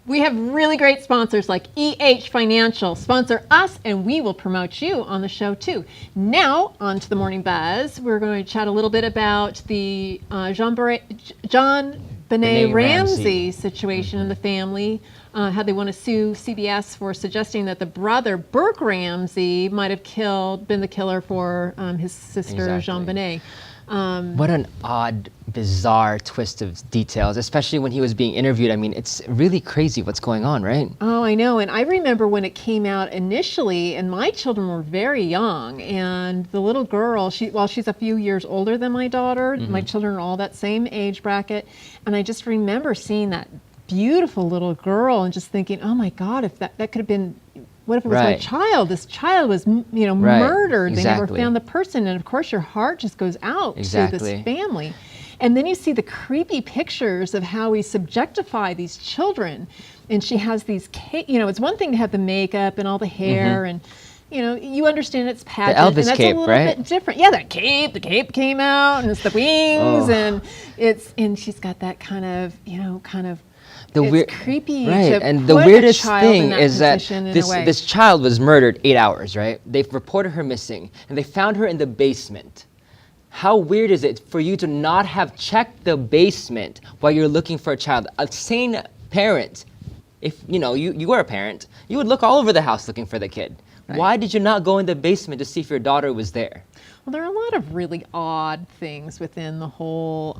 We have really great sponsors like EH Financial. Sponsor us and we will promote you on the show too. Now, on to the Morning Buzz. We're going to chat a little bit about the JonBenet Ramsey situation in the family, how they want to sue CBS for suggesting that the brother, Burke Ramsey, might have been the killer for his sister, JonBenet. What an odd, bizarre twist of details, especially when he was being interviewed. I mean, it's really crazy what's going on, right? Oh, I know. And I remember when it came out initially, and my children were very young, and the little girl, while she's a few years older than my daughter, my children are all that same age bracket, and I just remember seeing that beautiful little girl and just thinking, oh my God, if that could have been, what if it was my child? This child was, murdered. They never found the person. And of course, your heart just goes out to this family. And then you see the creepy pictures of how we subjectify these children. And she has these, it's one thing to have the makeup and all the hair and, you understand it's pageant. The Elvis and that's cape, a little right? bit different. Yeah, the cape came out and it's the wings and she's got that kind of, it's creepy. Right, and the weirdest thing is that this child was murdered 8 hours, right? They've reported her missing, and they found her in the basement. How weird is it for you to not have checked the basement while you're looking for a child? A sane parent, if you were a parent, you would look all over the house looking for the kid. Right. Why did you not go in the basement to see if your daughter was there? Well, there are a lot of really odd things within the whole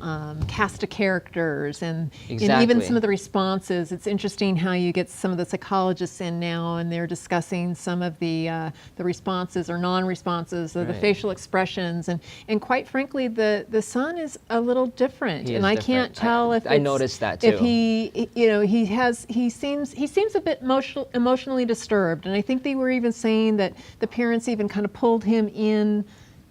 cast of characters and even some of the responses. It's interesting how you get some of the psychologists in now and they're discussing some of the responses or non-responses, or the facial expressions. And quite frankly, the son is a little different. And I can't tell if I noticed that too. If he seems a bit emotionally disturbed. And I think they were even saying that the parents even kind of pulled him in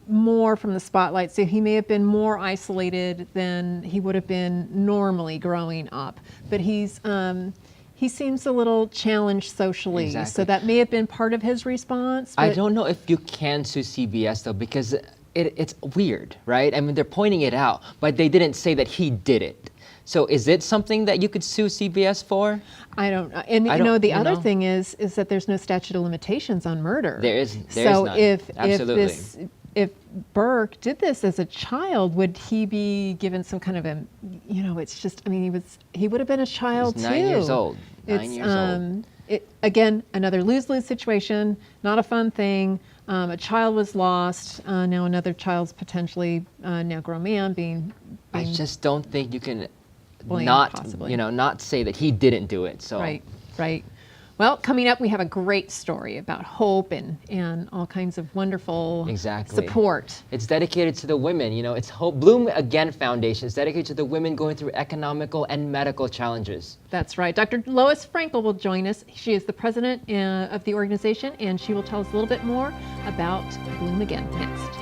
more from the spotlight, so he may have been more isolated than he would have been normally growing up. But he seems a little challenged socially, so that may have been part of his response. I don't know if you can sue CBS though, because it's weird, right? I mean, they're pointing it out, but they didn't say that he did it. So is it something that you could sue CBS for? I don't know. And the other thing is that there's no statute of limitations on murder. There is so none. If Burke did this as a child, would he be given some kind of it's just, I mean, he would have been a child too. 9 years old. 9 years old. Again, another lose-lose situation, not a fun thing. A child was lost. Now another child's potentially now grown man being I just don't think you can blamed, not say that he didn't do it. So Right. Well, coming up, we have a great story about hope and all kinds of wonderful support. It's dedicated to the women. It's Hope Bloom Again Foundation. It's dedicated to the women going through economical and medical challenges. That's right. Dr. Lois Frankel will join us. She is the president of the organization, and she will tell us a little bit more about Bloom Again next.